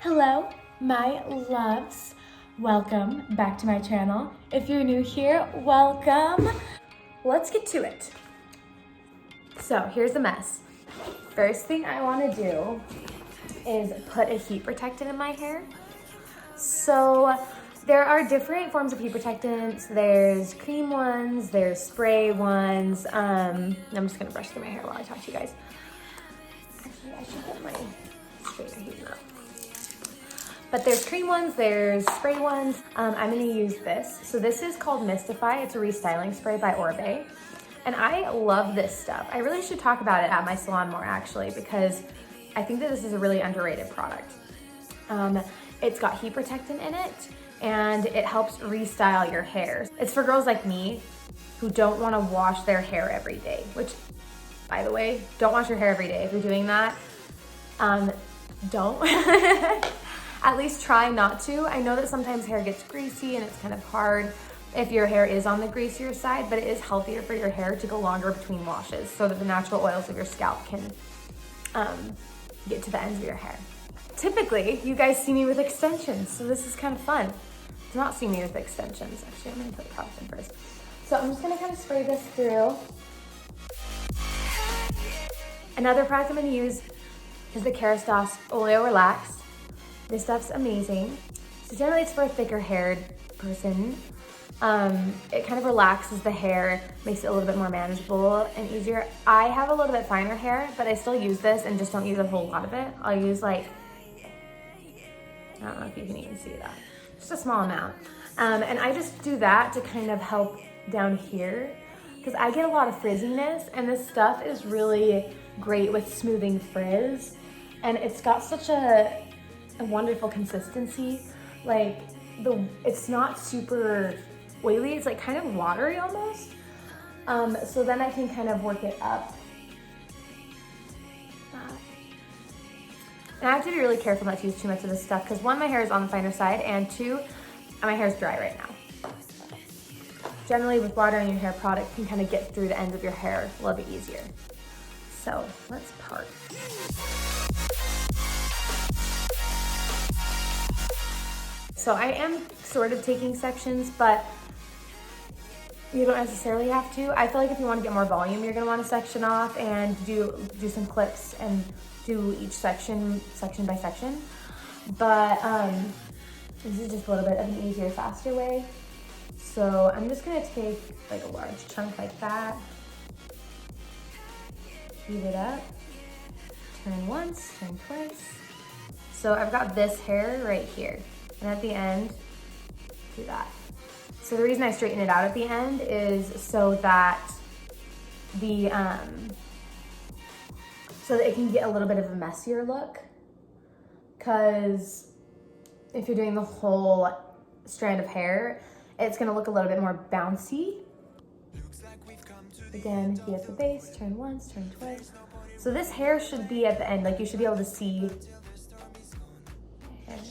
Hello, my loves. Welcome back to my channel. If you're new here, welcome. Let's get to it. So here's the mess. First thing I want to do is put a heat protectant in my hair. So there are different forms of heat protectants. There's cream ones, there's spray ones. I'm just gonna brush through my hair while I talk to you guys. Actually, I should get my straighter heating up. But there's cream ones, there's spray ones. I'm gonna use this. So this is called Mystify. It's a restyling spray by Orbe. And I love this stuff. I really should talk about it at my salon more actually, because I think that this is a really underrated product. It's got heat protectant in it and it helps restyle your hair. It's for girls like me who don't wanna wash their hair every day, which, by the way, don't wash your hair every day. If you're doing that, don't. At least try not to. I know that sometimes hair gets greasy and it's kind of hard if your hair is on the greasier side, but it is healthier for your hair to go longer between washes so that the natural oils of your scalp can get to the ends of your hair. Typically, you guys see me with extensions, so this is kind of fun to not see me with extensions. Actually, I'm gonna put the product in first. So I'm just gonna kind of spray this through. Another product I'm gonna use is the Kerastase Oleo Relax. This stuff's amazing. So generally it's for a thicker haired person. It kind of relaxes the hair, makes it a little bit more manageable and easier. I have a little bit finer hair, but I still use this and just don't use a whole lot of it. I'll use like, I don't know if you can even see that, just a small amount. And I just do that to kind of help down here because I get a lot of frizziness and this stuff is really great with smoothing frizz. And it's got such a wonderful consistency. Like it's not super oily, it's like kind of watery almost. So then I can kind of work it up. And I have to be really careful not to use too much of this stuff because one, my hair is on the finer side, and two, my hair is dry right now. Generally with water in your hair, product can kind of get through the ends of your hair a little bit easier. So let's part. So I am sort of taking sections, but you don't necessarily have to. I feel like if you want to get more volume, you're gonna want to section off and do some clips and do each section by section. But this is just a little bit of an easier, faster way. So I'm just gonna take like a large chunk like that, heat it up, turn once, turn twice. So I've got this hair right here. And at the end, do that. So the reason I straighten it out at the end is so that so that it can get a little bit of a messier look. Because if you're doing the whole strand of hair, it's gonna look a little bit more bouncy. Again, heat at the base, turn once, turn twice. So this hair should be at the end, like you should be able to see.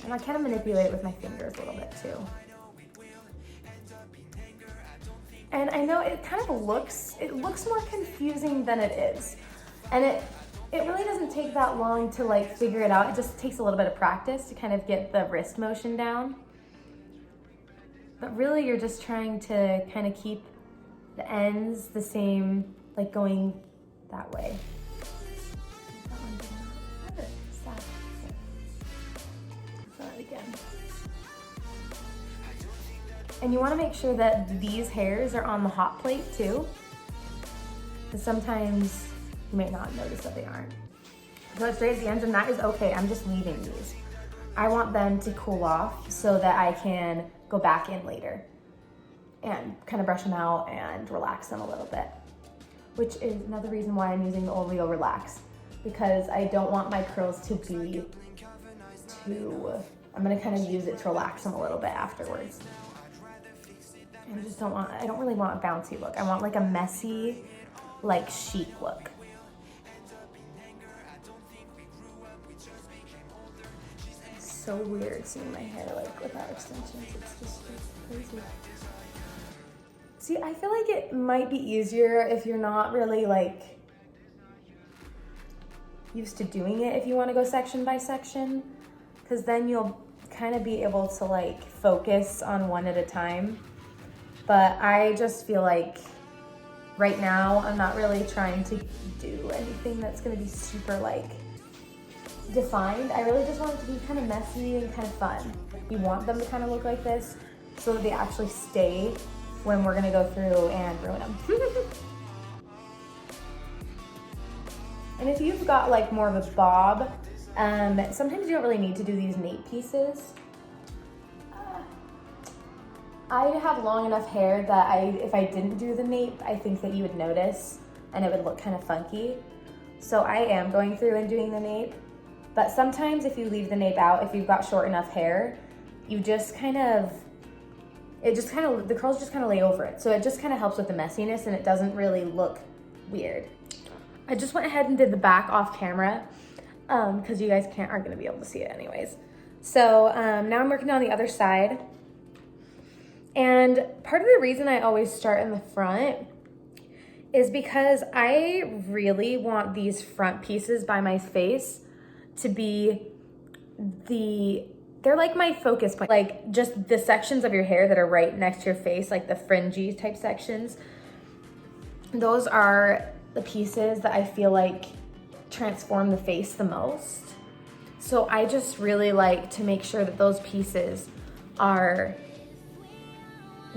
And I kind of manipulate it with my fingers a little bit too. And I know it kind of looks more confusing than it is. And it really doesn't take that long to like figure it out. It just takes a little bit of practice to kind of get the wrist motion down. But really you're just trying to kind of keep the ends the same, like going that way. And you want to make sure that these hairs are on the hot plate too, because sometimes you may not notice that they aren't. So it's straight at the ends, and that is okay. I'm just leaving these. I want them to cool off so that I can go back in later and kind of brush them out and relax them a little bit, which is another reason why I'm using the Oleo Relax, because I don't want my curls to be too, I'm gonna kind of use it to relax them a little bit afterwards. I don't really want a bouncy look. I want like a messy, like chic look. It's so weird seeing my hair like without extensions. It's crazy. See, I feel like it might be easier if you're not really like used to doing it, if you want to go section by section. because then you'll kind of be able to like focus on one at a time. But I just feel like right now I'm not really trying to do anything that's gonna be super like defined. I really just want it to be kind of messy and kind of fun. You want them to kind of look like this so that they actually stay when we're gonna go through and ruin them. And if you've got like more of a bob, sometimes you don't really need to do these nape pieces. I have long enough hair that if I didn't do the nape, I think that you would notice and it would look kind of funky. So I am going through and doing the nape. But sometimes if you leave the nape out, if you've got short enough hair, you just kind of, the curls just kind of lay over it. So it just kind of helps with the messiness and it doesn't really look weird. I just went ahead and did the back off camera because you guys aren't gonna be able to see it anyways. So now I'm working on the other side. And part of the reason I always start in the front is because I really want these front pieces by my face to be they're like my focus point. Like just the sections of your hair that are right next to your face, like the fringy type sections. Those are the pieces that I feel like transform the face the most. So I just really like to make sure that those pieces are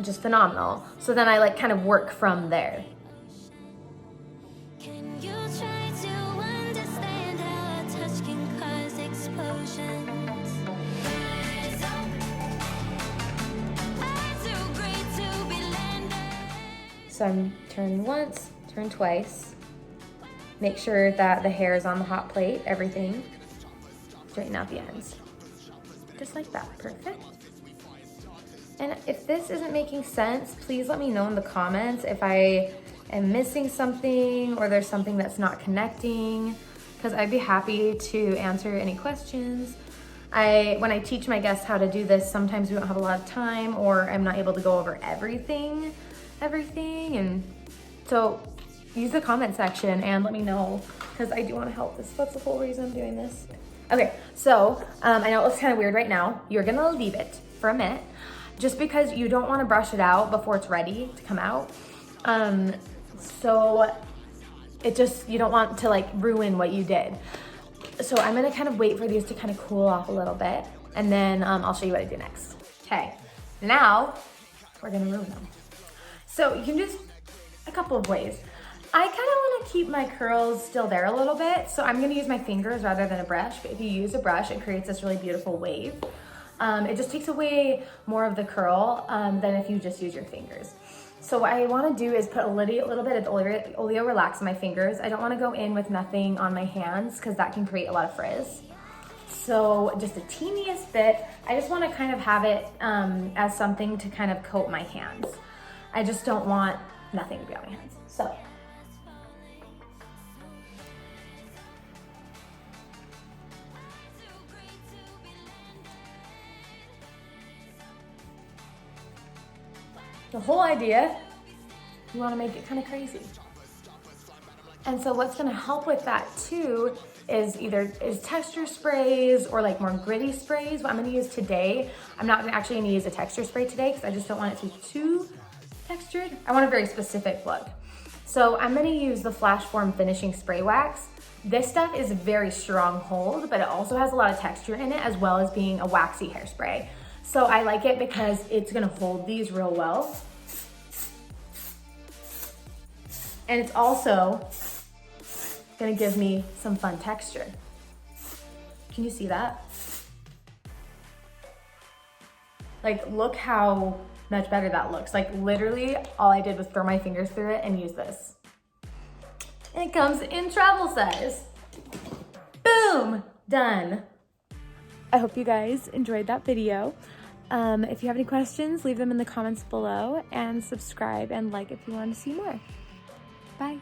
just phenomenal. So then I like kind of work from there. Can you try to understand how a touch can cause explosions? I'm too great to be landed. So I'm turn once, turn twice. Make sure that the hair is on the hot plate, everything. Straighten out the ends. Just like that, perfect. And if this isn't making sense, please let me know in the comments if I am missing something or there's something that's not connecting, because I'd be happy to answer any questions. When I teach my guests how to do this, sometimes we don't have a lot of time or I'm not able to go over everything. And so use the comment section and let me know, because I do want to help. That's the whole reason I'm doing this. Okay, so I know it looks kind of weird right now. You're gonna leave it for a minute, just because you don't want to brush it out before it's ready to come out. So you don't want to like ruin what you did. So I'm gonna kind of wait for these to kind of cool off a little bit, and then I'll show you what I do next. Okay, now we're gonna ruin them. So you can just a couple of ways. I kind of want to keep my curls still there a little bit, so I'm gonna use my fingers rather than a brush. But if you use a brush, it creates this really beautiful wave. It just takes away more of the curl than if you just use your fingers. So what I want to do is put a little bit of Oleo Relax on my fingers. I don't want to go in with nothing on my hands because that can create a lot of frizz. So just the teeniest bit. I just want to kind of have it as something to kind of coat my hands. I just don't want nothing to be on my hands. So. The whole idea, you want to make it kind of crazy. And so what's going to help with that too is texture sprays or like more gritty sprays. What I'm going to use today, I'm not actually going to use a texture spray today because I just don't want it to be too textured. I want a very specific look. So I'm going to use the Flash Form Finishing Spray Wax. This stuff is very strong hold, but it also has a lot of texture in it as well as being a waxy hairspray. So I like it because it's gonna hold these real well. And it's also gonna give me some fun texture. Can you see that? Like, look how much better that looks. Like, literally, all I did was throw my fingers through it and use this. And it comes in travel size. Boom, done. I hope you guys enjoyed that video. If you have any questions, leave them in the comments below and subscribe and like if you want to see more. Bye.